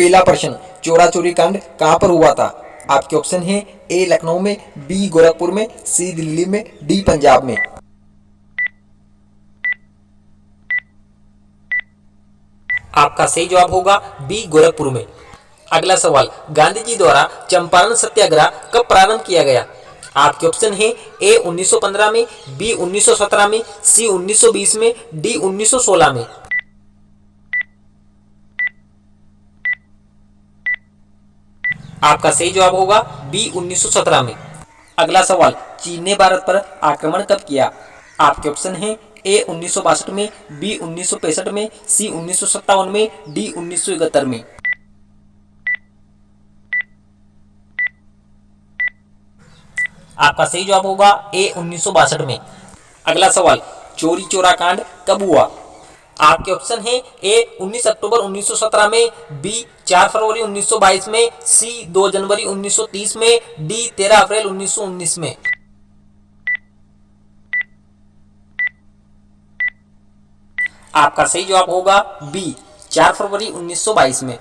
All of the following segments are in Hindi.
पहला प्रश्न, चोरा चोरी कांड कहां पर हुआ था? आपके ऑप्शन है ए लखनऊ में, बी गोरखपुर में, सी दिल्ली में, डी पंजाब में। आपका सही जवाब होगा बी गोरखपुर में। अगला सवाल, गांधी जी द्वारा चंपारण सत्याग्रह कब प्रारंभ किया गया? आपके ऑप्शन है ए 1915 में, बी 1917 में, सी 1920 में, डी 1916 में। आपका सही जवाब होगा बी 1917 में। अगला सवाल, चीन ने भारत पर आक्रमण कब किया? आपके ऑप्शन है ए 1962 में, बी 1965 में, सी 1957 में, डी 1971 में। आपका सही जवाब होगा ए 1962 में। अगला सवाल, चोरी चोरा कांड कब हुआ? आपके ऑप्शन है ए 19 अक्टूबर 1917 में, बी 4 फरवरी 1922 में, सी 2 जनवरी 1930 में, डी 13 अप्रैल 1919 में। आपका सही जवाब होगा बी 4 फरवरी 1922 में।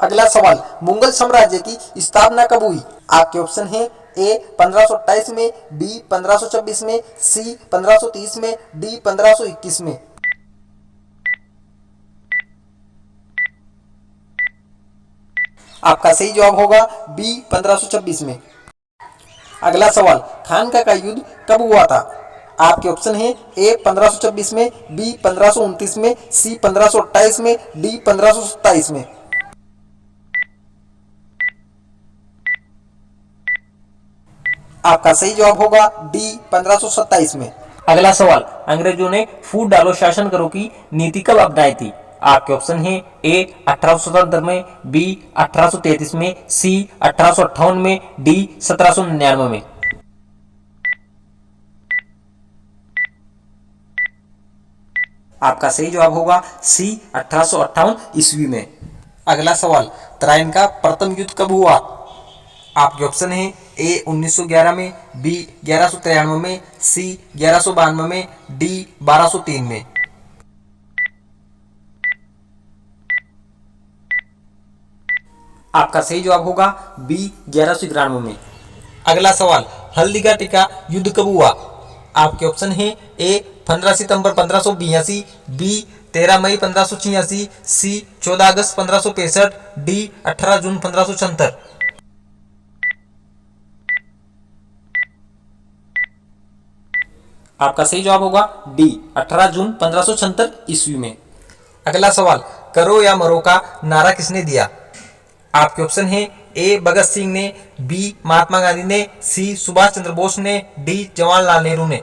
अगला सवाल, मुगल साम्राज्य की स्थापना कब हुई? आपके ऑप्शन है ए 1528 में, बी 1526 में, सी 1530 में, डी 1521 में। आपका सही जवाब होगा बी 1526 में। अगला सवाल, खानका का युद्ध कब हुआ था? आपके ऑप्शन है ए 1526 में, बी 1529 में, सी 1528 में, डी 1527 में। आपका सही जवाब होगा डी 1527 में। अगला सवाल, अंग्रेजों ने फूट डालो शासन करो की नीति कब अपनाई थी? आपके ऑप्शन है ए 1877 में, बी 1833 में, सी 1858 में, डी 1799 में। आपका सही जवाब होगा सी 1858 ईस्वी में। अगला सवाल, तराइन का प्रथम युद्ध कब हुआ? आपके ऑप्शन है ए 1911 में, बी 1193 में, सी 1192 में, डी 1203 में। आपका सही जवाब होगा बी 1191 में। अगला सवाल, हल्दी का टीका युद्ध कब हुआ? आपके ऑप्शन है ए 15 सितंबर 1582, बी 13 मई 1586, सी 14 अगस्त 1565, डी 18 जून 1576। आपका सही जवाब होगा डी 18 जून 1576 ईस्वी में। अगला सवाल, करो या मरो का नारा किसने दिया? आपके ऑप्शन है ए भगत सिंह ने, बी महात्मा गांधी ने, सी सुभाष चंद्र बोस ने, डी जवाहरलाल नेहरू ने।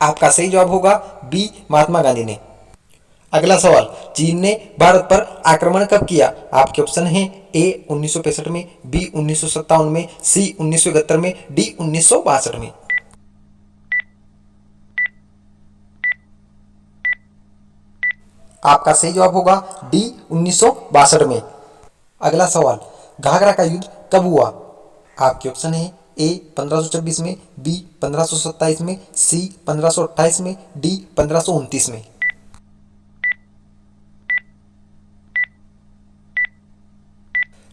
आपका सही जवाब होगा बी महात्मा गांधी ने। अगला सवाल, चीन ने भारत पर आक्रमण कब किया? आपके ऑप्शन है ए 1965 में, बी 1957 में, सी 1971 में, डी 1962 में। आपका सही जवाब होगा डी 1962 में। अगला सवाल, घाघरा का युद्ध कब हुआ? आपके ऑप्शन है ए 1526 में, बी 1527 में, सी 1528 में, डी 1529 में।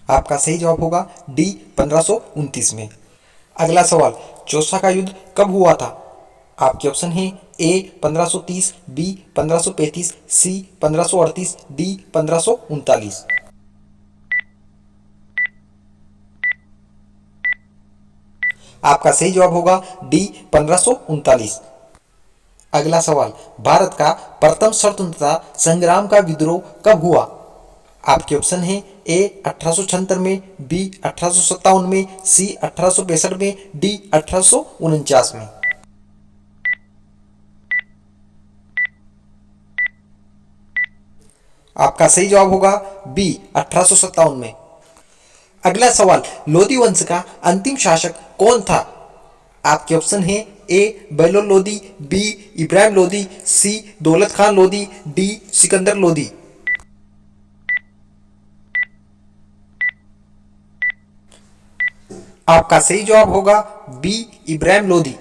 आपका सही जवाब होगा डी 1529 में। अगला सवाल, चौसा का युद्ध कब हुआ था? आपके ऑप्शन है ए 1530, बी 1535, सी 1538, डी 1539। आपका सही जवाब होगा डी 1539। अगला सवाल, भारत का प्रथम स्वतंत्रता संग्राम का विद्रोह कब हुआ? आपके ऑप्शन है ए 1876 में, बी 1857 में, सी 1862 में, डी 1849 में। आपका सही जवाब होगा बी 1857 में। अगला सवाल, लोधी वंश का अंतिम शासक कौन था? आपके ऑप्शन है ए बहलोल लोधी, बी इब्राहिम लोधी, सी दौलत खान लोधी, डी सिकंदर लोधी। आपका सही जवाब होगा बी इब्राहिम लोधी।